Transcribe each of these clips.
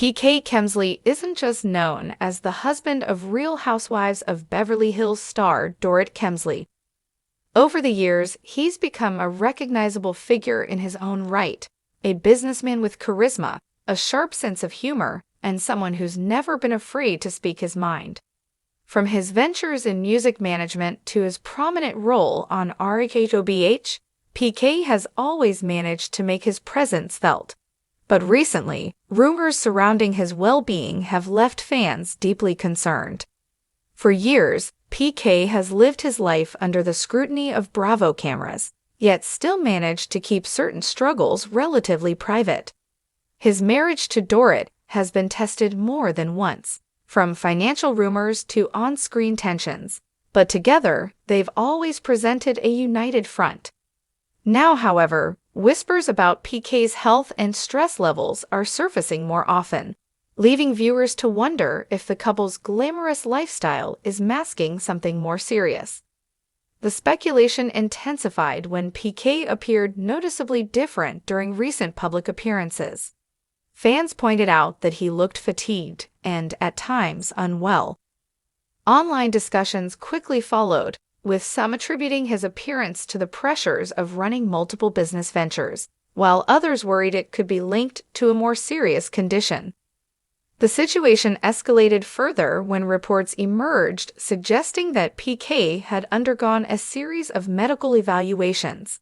PK Kemsley isn't just known as the husband of Real Housewives of Beverly Hills star Dorit Kemsley. Over the years, he's become a recognizable figure in his own right, a businessman with charisma, a sharp sense of humor, and someone who's never been afraid to speak his mind. From his ventures in music management to his prominent role on rhobh, PK has always managed to make his presence felt. But recently, rumors surrounding his well-being have left fans deeply concerned. For years, PK has lived his life under the scrutiny of Bravo cameras, yet still managed to keep certain struggles relatively private. His marriage to Dorit has been tested more than once, from financial rumors to on-screen tensions, but together they've always presented a united front. Now, however, whispers about PK's health and stress levels are surfacing more often, leaving viewers to wonder if the couple's glamorous lifestyle is masking something more serious. The speculation intensified when PK appeared noticeably different during recent public appearances. Fans pointed out that he looked fatigued and, at times, unwell. Online discussions quickly followed, with some attributing his appearance to the pressures of running multiple business ventures, while others worried it could be linked to a more serious condition. The situation escalated further when reports emerged suggesting that PK had undergone a series of medical evaluations.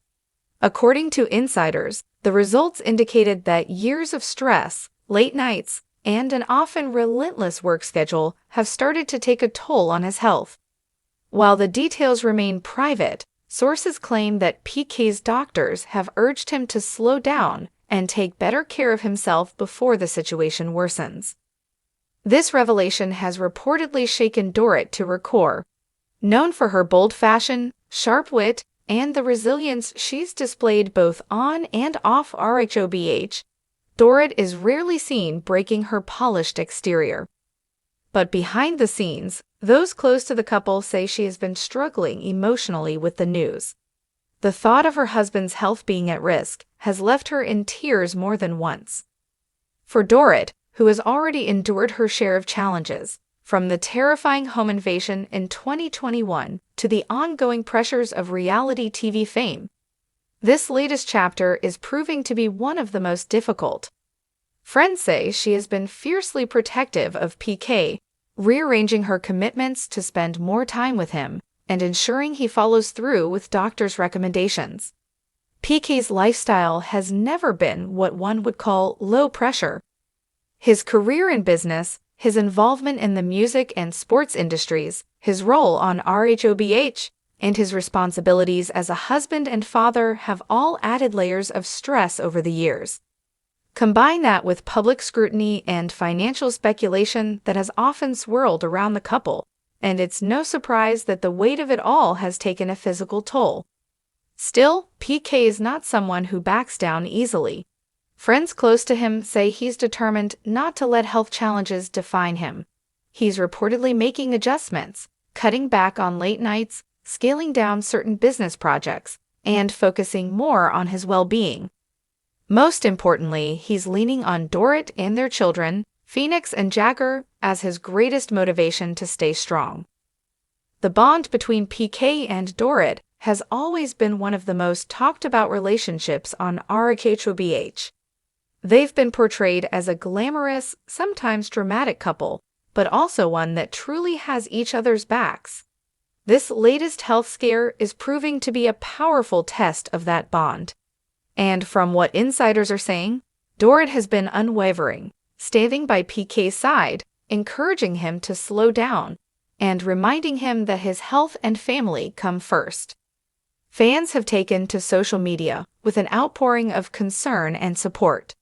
According to insiders, the results indicated that years of stress, late nights, and an often relentless work schedule have started to take a toll on his health. While the details remain private, sources claim that PK's doctors have urged him to slow down and take better care of himself before the situation worsens. This revelation has reportedly shaken Dorit to her core. Known for her bold fashion, sharp wit, and the resilience she's displayed both on and off rhobh, Dorit is rarely seen breaking her polished exterior. But behind the scenes, those close to the couple say she has been struggling emotionally with the news. The thought of her husband's health being at risk has left her in tears more than once. For Dorit, who has already endured her share of challenges, from the terrifying home invasion in 2021 to the ongoing pressures of reality TV fame, this latest chapter is proving to be one of the most difficult. Friends say she has been fiercely protective of PK, rearranging her commitments to spend more time with him and ensuring he follows through with doctors' recommendations. PK's lifestyle has never been what one would call low pressure. His career in business, his involvement in the music and sports industries, his role on rhobh, and his responsibilities as a husband and father have all added layers of stress over the years. Combine that with public scrutiny and financial speculation that has often swirled around the couple, and it's no surprise that the weight of it all has taken a physical toll. Still, PK is not someone who backs down easily. Friends close to him say he's determined not to let health challenges define him. He's reportedly making adjustments, cutting back on late nights, scaling down certain business projects, and focusing more on his well-being. Most importantly, he's leaning on Dorit and their children, Phoenix and Jagger, as his greatest motivation to stay strong. The bond between PK and Dorit has always been one of the most talked-about relationships on rhobh. They've been portrayed as a glamorous, sometimes dramatic couple, but also one that truly has each other's backs. This latest health scare is proving to be a powerful test of that bond. And from what insiders are saying, Dorit has been unwavering, standing by PK's side, encouraging him to slow down, and reminding him that his health and family come first. Fans have taken to social media with an outpouring of concern and support.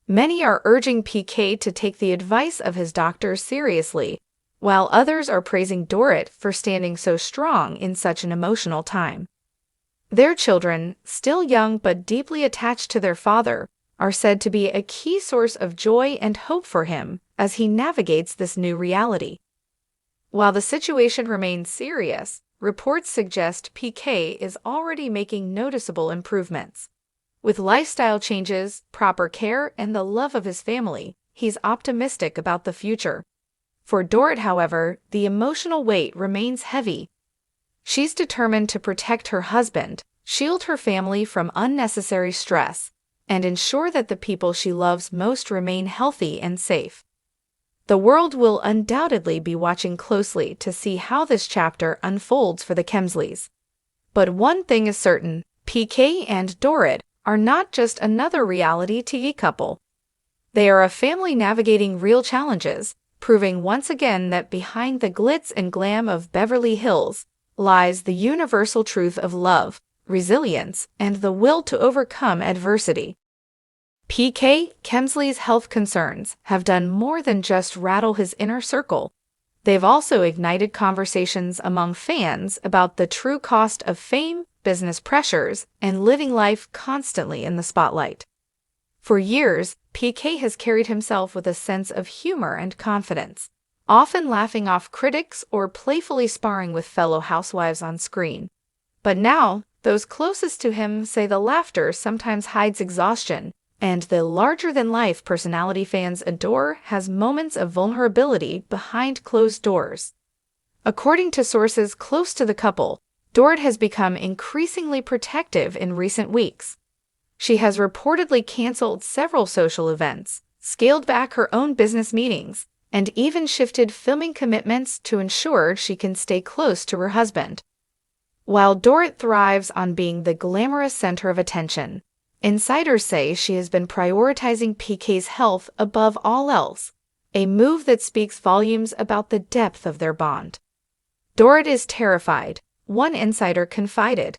Many are urging PK to take the advice of his doctors seriously, while others are praising Dorit for standing so strong in such an emotional time. Their children, still young but deeply attached to their father, are said to be a key source of joy and hope for him as he navigates this new reality. While the situation remains serious, reports suggest PK is already making noticeable improvements. With lifestyle changes, proper care, and the love of his family, he's optimistic about the future. For Dorit, however, the emotional weight remains heavy. She's determined to protect her husband, shield her family from unnecessary stress, and ensure that the people she loves most remain healthy and safe. The world will undoubtedly be watching closely to see how this chapter unfolds for the Kemsleys. But one thing is certain, PK and Dorit are not just another reality TV couple. They are a family navigating real challenges, proving once again that behind the glitz and glam of Beverly Hills lies the universal truth of love, resilience, and the will to overcome adversity. PK Kemsley's health concerns have done more than just rattle his inner circle. They've also ignited conversations among fans about the true cost of fame, business pressures, and living life constantly in the spotlight. For years, PK has carried himself with a sense of humor and confidence, often laughing off critics or playfully sparring with fellow housewives on screen. But now, those closest to him say the laughter sometimes hides exhaustion, and the larger-than-life personality fans adore has moments of vulnerability behind closed doors. According to sources close to the couple, Dorit has become increasingly protective in recent weeks. She has reportedly canceled several social events, scaled back her own business meetings, and even shifted filming commitments to ensure she can stay close to her husband. While Dorit thrives on being the glamorous center of attention, insiders say she has been prioritizing PK's health above all else, a move that speaks volumes about the depth of their bond. Dorit is terrified, one insider confided.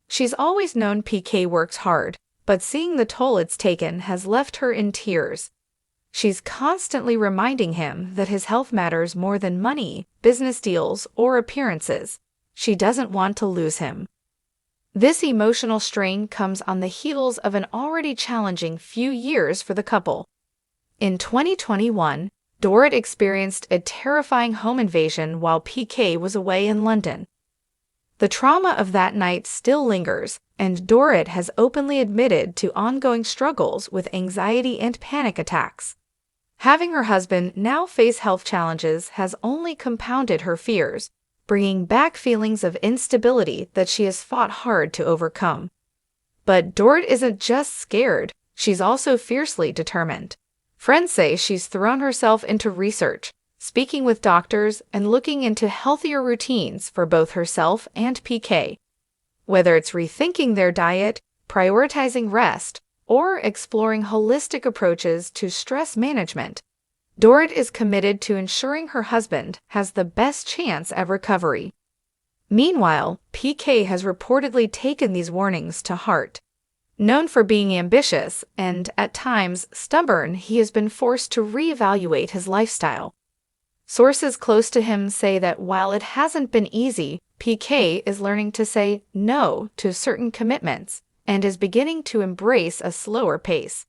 She's always known PK works hard, but seeing the toll it's taken has left her in tears. She's constantly reminding him that his health matters more than money, business deals, or appearances. She doesn't want to lose him. This emotional strain comes on the heels of an already challenging few years for the couple. In 2021, Dorit experienced a terrifying home invasion while PK was away in London. The trauma of that night still lingers, and Dorit has openly admitted to ongoing struggles with anxiety and panic attacks. Having her husband now face health challenges has only compounded her fears, bringing back feelings of instability that she has fought hard to overcome. But Dorit isn't just scared, she's also fiercely determined. Friends say she's thrown herself into research, speaking with doctors and looking into healthier routines for both herself and PK. Whether it's rethinking their diet, prioritizing rest, or exploring holistic approaches to stress management, Dorit is committed to ensuring her husband has the best chance at recovery. Meanwhile, PK has reportedly taken these warnings to heart. Known for being ambitious and, at times, stubborn, he has been forced to reevaluate his lifestyle. Sources close to him say that while it hasn't been easy, PK is learning to say no to certain commitments and is beginning to embrace a slower pace.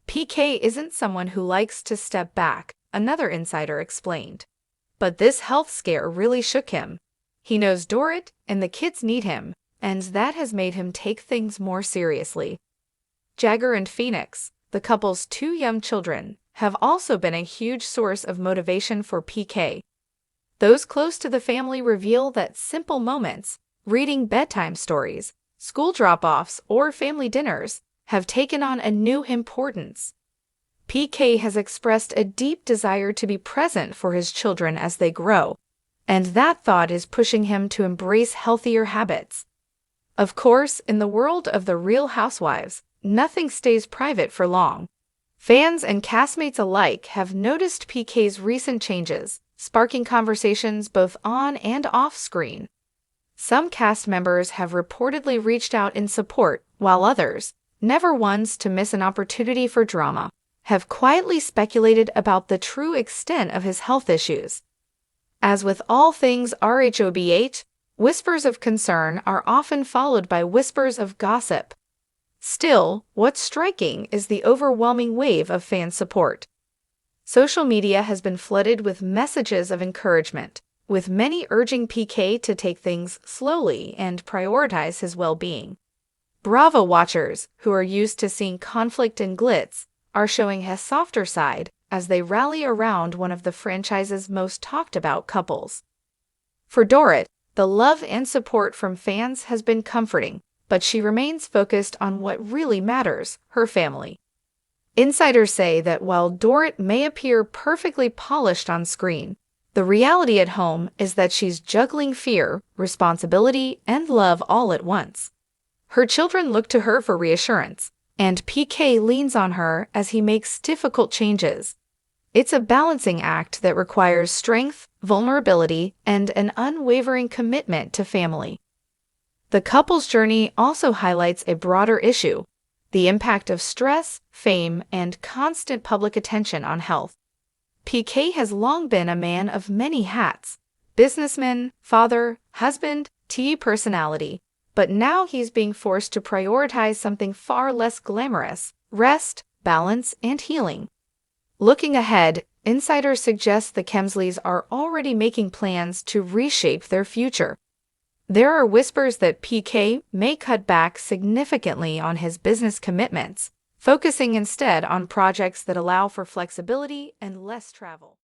PK isn't someone who likes to step back, another insider explained. But this health scare really shook him. He knows Dorit and the kids need him, and that has made him take things more seriously. Jagger and Phoenix, the couple's two young children, have also been a huge source of motivation for PK. Those close to the family reveal that simple moments, reading bedtime stories, school drop-offs, or family dinners, have taken on a new importance. PK has expressed a deep desire to be present for his children as they grow, and that thought is pushing him to embrace healthier habits. Of course, in the world of the Real Housewives, nothing stays private for long. Fans and castmates alike have noticed PK's recent changes, sparking conversations both on and off screen. Some cast members have reportedly reached out in support, while others, never ones to miss an opportunity for drama, have quietly speculated about the true extent of his health issues. As with all things rhobh, whispers of concern are often followed by whispers of gossip. Still, what's striking is the overwhelming wave of fan support. Social media has been flooded with messages of encouragement, with many urging PK to take things slowly and prioritize his well-being. Bravo watchers, who are used to seeing conflict and glitz, are showing his softer side as they rally around one of the franchise's most talked-about couples. For Dorit, the love and support from fans has been comforting, but she remains focused on what really matters, her family. Insiders say that while Dorit may appear perfectly polished on screen, the reality at home is that she's juggling fear, responsibility, and love all at once. Her children look to her for reassurance, and PK leans on her as he makes difficult changes. It's a balancing act that requires strength, vulnerability, and an unwavering commitment to family. The couple's journey also highlights a broader issue: the impact of stress, fame, and constant public attention on health. PK has long been a man of many hats: businessman, father, husband, TV personality. But now he's being forced to prioritize something far less glamorous: rest, balance, and healing. Looking ahead, insiders suggest the Kemsleys are already making plans to reshape their future. There are whispers that PK may cut back significantly on his business commitments, focusing instead on projects that allow for flexibility and less travel.